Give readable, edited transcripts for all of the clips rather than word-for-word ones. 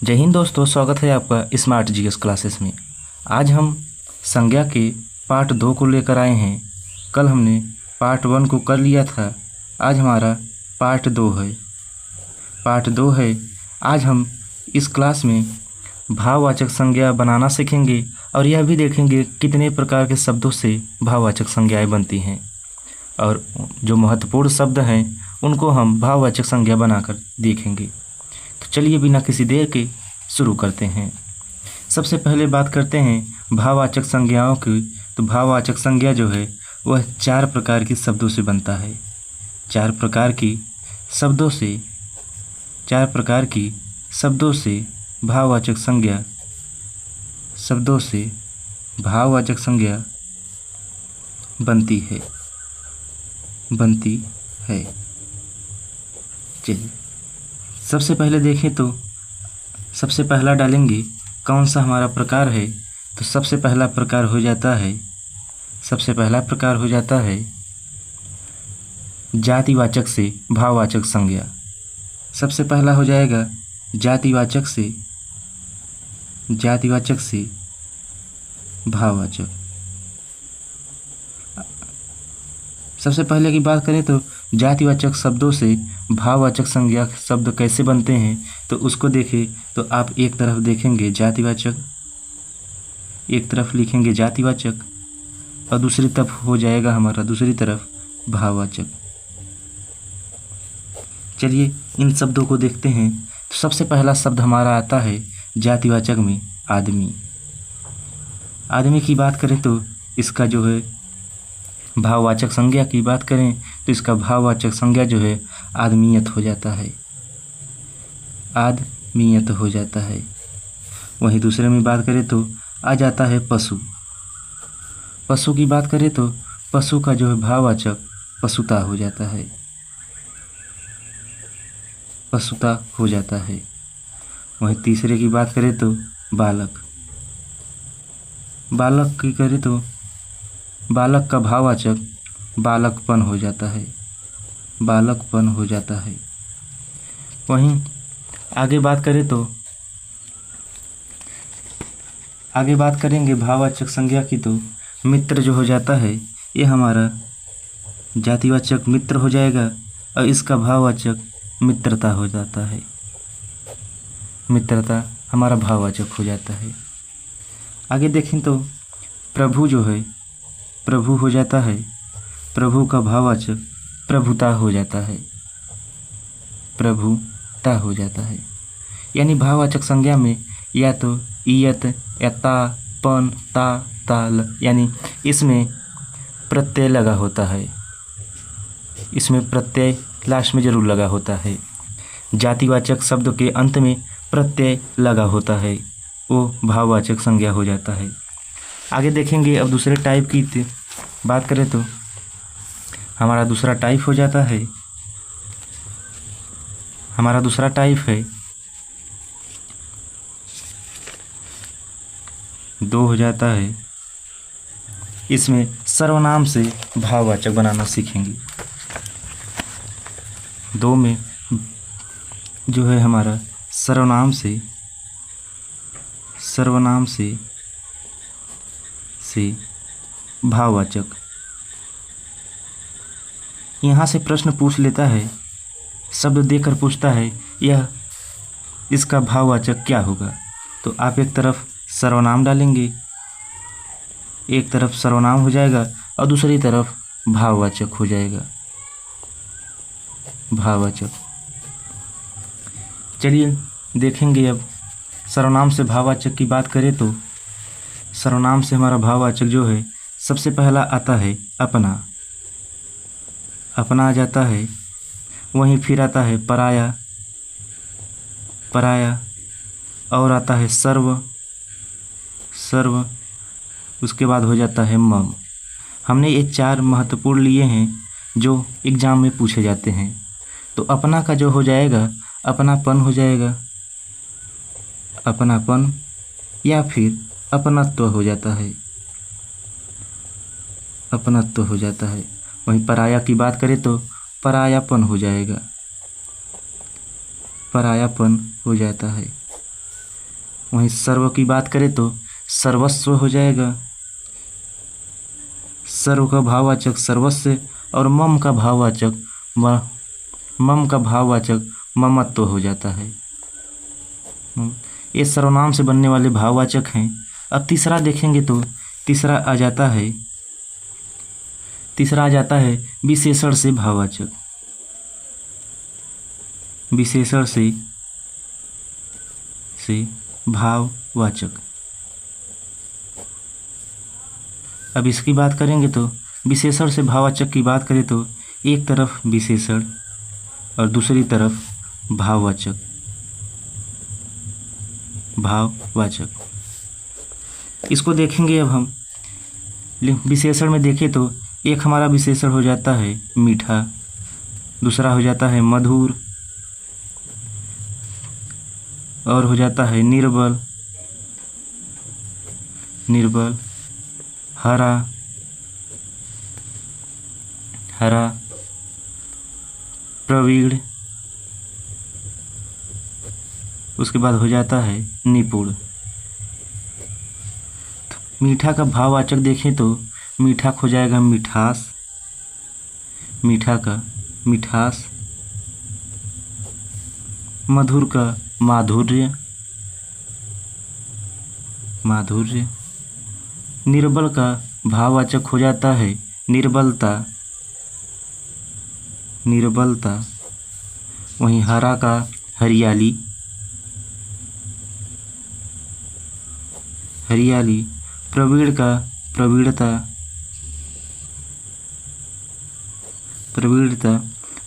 जय हिंद दोस्तों, स्वागत है आपका स्मार्ट जीएस क्लासेस में। आज हम संज्ञा के पार्ट 2 को लेकर आए हैं। कल हमने पार्ट 1 को कर लिया था। आज हमारा पार्ट 2 है। आज हम इस क्लास में भाववाचक संज्ञा बनाना सीखेंगे और यह भी देखेंगे कितने प्रकार के शब्दों से भाववाचक संज्ञाएं बनती हैं और जो महत्वपूर्ण शब्द हैं उनको हम भाववाचक संज्ञा बनाकर देखेंगे। तो चलिए बिना किसी देर के शुरू करते हैं। सबसे पहले बात करते हैं भाववाचक संज्ञाओं की। तो भाववाचक संज्ञा जो है वह 4 प्रकार के शब्दों से बनता है। 4 प्रकार की शब्दों से भाववाचक संज्ञा बनती है। चलिए सबसे पहले देखें तो सबसे पहला डालेंगे कौन सा हमारा प्रकार है। तो सबसे पहला प्रकार हो जाता है जातिवाचक से भाववाचक संज्ञा। सबसे पहला हो जाएगा जातिवाचक से भाववाचक। सबसे पहले की बात करें तो जातिवाचक शब्दों से भाववाचक संज्ञा शब्द कैसे बनते हैं तो उसको देखें। तो आप एक तरफ देखेंगे जातिवाचक, एक तरफ लिखेंगे जातिवाचक और दूसरी तरफ हो जाएगा हमारा दूसरी तरफ भाववाचक। चलिए इन शब्दों को देखते हैं। तो सबसे पहला शब्द हमारा आता है जातिवाचक में आदमी। आदमी की बात करें तो इसका जो है भाववाचक संज्ञा की बात करें तो इसका भाववाचक संज्ञा जो है आदमीयत हो जाता है। वहीं दूसरे में बात करें तो आ जाता है पशु। पशु की बात करें तो पशु का जो है भाववाचक पशुता हो जाता है। वहीं तीसरे की बात करें तो बालक की करें तो बालक का भाववाचक बालकपन हो जाता है। वहीं आगे बात करेंगे भाववाचक संज्ञा की। तो मित्र जो हो जाता है ये हमारा जातिवाचक मित्र हो जाएगा और इसका भाववाचक मित्रता हो जाता है। मित्रता हमारा भाववाचक हो जाता है। आगे देखें तो प्रभु जो है प्रभु हो जाता है। प्रभु का भाववाचक प्रभुता हो जाता है। यानी भाववाचक संज्ञा में या तो इयत या ता, पन, ता, ताल यानी इसमें प्रत्यय लगा होता है। इसमें प्रत्यय लास्ट में जरूर लगा होता है। जातिवाचक शब्द के अंत में प्रत्यय लगा होता है, वो भाववाचक संज्ञा हो जाता है। आगे देखेंगे अब दूसरे टाइप की बात करें तो हमारा दूसरा टाइप है 2 हो जाता है। इसमें सर्वनाम से भाववाचक बनाना सीखेंगे। 2 में जो है हमारा सर्वनाम से भाववाचक। यहाँ से प्रश्न पूछ लेता है, शब्द देकर पूछता है यह इसका भाववाचक क्या होगा। तो आप एक तरफ सर्वनाम डालेंगे, एक तरफ सर्वनाम हो जाएगा और दूसरी तरफ भाववाचक हो जाएगा भाववाचक। चलिए देखेंगे अब सर्वनाम से भाववाचक की बात करें तो सर्वनाम से हमारा भाववाचक जो है सबसे पहला आता है अपना आ जाता है। वहीं फिर आता है पराया और आता है सर्व। उसके बाद हो जाता है मम। हमने ये 4 महत्वपूर्ण लिए हैं जो एग्जाम में पूछे जाते हैं। तो अपना का जो हो जाएगा अपनापन हो जाएगा, अपनापन या फिर अपनत्व हो जाता है। वहीं पराया की बात करें तो परायापन हो जाता है। वहीं सर्व की बात करें तो सर्वस्व हो जाएगा। सर्व का भाववाचक सर्वस्व और मम का भाववाचक ममत्व हो जाता है। ये सर्वनाम से बनने वाले भाववाचक हैं। अब तीसरा देखेंगे तो तीसरा आ जाता है विशेषण से भाववाचक। विशेषण से भाववाचक। अब इसकी बात करेंगे तो विशेषण से भाववाचक की बात करें तो एक तरफ विशेषण और दूसरी तरफ भाववाचक। इसको देखेंगे। अब हम विशेषण में देखें तो एक हमारा विशेषण हो जाता है मीठा, दूसरा हो जाता है मधुर और हो जाता है निर्बल, हरा, प्रवीण, उसके बाद हो जाता है निपुण। मीठा का भाववाचक देखें तो मीठा हो जाएगा मिठास, मीठा का मिठास। मधुर का माधुर्य, निर्बल का भाववाचक हो जाता है निर्बलता, वहीं हरा का हरियाली, प्रवीण का प्रवीणता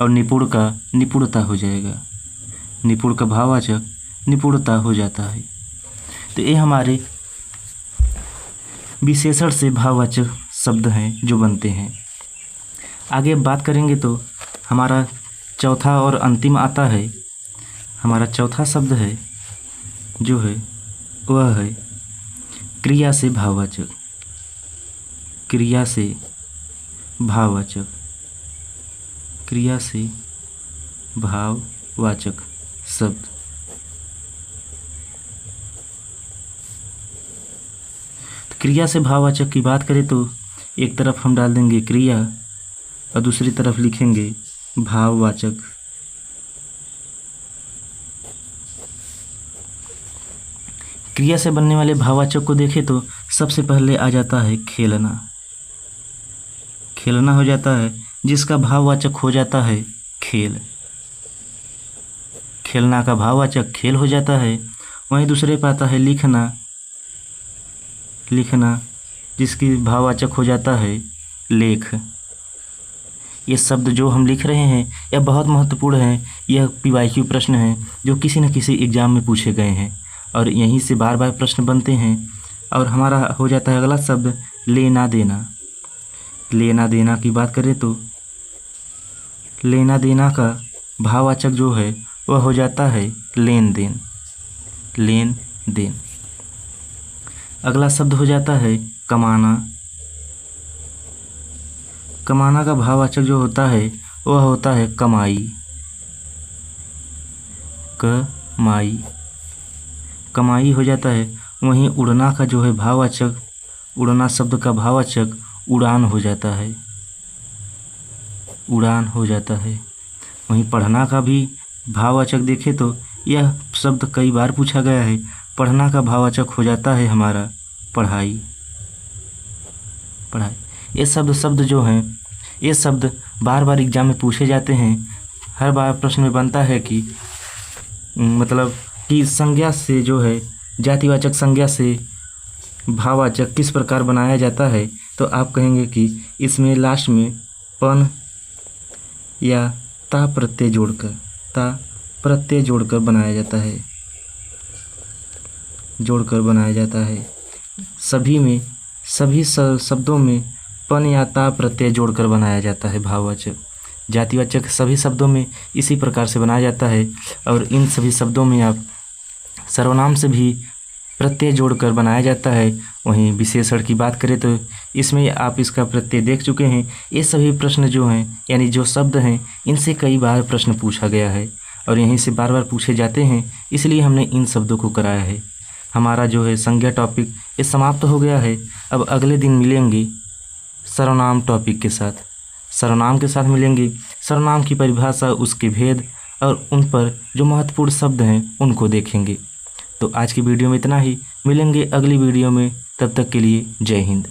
और निपुण का निपुणता हो जाएगा। निपुण का भाववाचक निपुणता हो जाता है। तो ये हमारे विशेषण से भाववाचक शब्द हैं जो बनते हैं। आगे बात करेंगे तो हमारा चौथा और अंतिम आता है। हमारा चौथा शब्द है जो है वह है क्रिया से भाववाचक। क्रिया से भाववाचक शब्द। क्रिया से भाववाचक की बात करें तो एक तरफ हम डाल देंगे क्रिया और दूसरी तरफ लिखेंगे भाववाचक। क्रिया से बनने वाले भाववाचक को देखें तो सबसे पहले आ जाता है खेलना। खेलना हो जाता है जिसका भाववाचक हो जाता है खेल। खेलना का भाववाचक खेल हो जाता है। वहीं दूसरे पे आता है लिखना जिसकी भाववाचक हो जाता है लेख। ये शब्द जो हम लिख रहे हैं यह बहुत महत्वपूर्ण है। यह PYQ प्रश्न है जो किसी न किसी एग्जाम में पूछे गए हैं और यहीं से बार बार प्रश्न बनते हैं। और हमारा हो जाता है अगला शब्द लेना देना। लेना देना की बात करें तो लेना देना का भाववाचक जो है वह हो जाता है लेन देन। अगला शब्द हो जाता है कमाना। कमाना का भाववाचक जो होता है वह होता है कमाई। कमाई हो जाता है। वहीं उड़ना का जो है भाववाचक, उड़ना शब्द का भाववाचक उड़ान हो जाता है। वहीं पढ़ना का भी भाववाचक देखें तो यह शब्द कई बार पूछा गया है। पढ़ना का भाववाचक हो जाता है हमारा पढ़ाई। ये शब्द जो हैं ये शब्द बार बार एग्जाम में पूछे जाते हैं। हर बार प्रश्न में बनता है कि मतलब कि संज्ञा से जो है जातिवाचक संज्ञा से भाववाचक किस प्रकार बनाया जाता है। तो आप कहेंगे कि इसमें लास्ट में पन या ता प्रत्यय जोड़कर बनाया जाता है। सभी शब्दों में पन या ता प्रत्यय जोड़कर बनाया जाता है भाववाचक। जातिवाचक सभी शब्दों में इसी प्रकार से बनाया जाता है। और इन सभी शब्दों में आप सर्वनाम से भी प्रत्यय जोड़कर बनाया जाता है। वहीं विशेषण की बात करें तो इसमें आप इसका प्रत्यय देख चुके हैं। ये सभी प्रश्न जो हैं यानी जो शब्द हैं इनसे कई बार प्रश्न पूछा गया है और यहीं से बार बार पूछे जाते हैं, इसलिए हमने इन शब्दों को कराया है। हमारा जो है संज्ञा टॉपिक ये समाप्त हो गया है। अब अगले दिन मिलेंगे सर्वनाम टॉपिक के साथ। सर्वनाम के साथ मिलेंगे, सर्वनाम की परिभाषा, उसके भेद और उन पर जो महत्वपूर्ण शब्द हैं उनको देखेंगे। तो आज की वीडियो में इतना ही, मिलेंगे अगली वीडियो में, तब तक के लिए जय हिंद।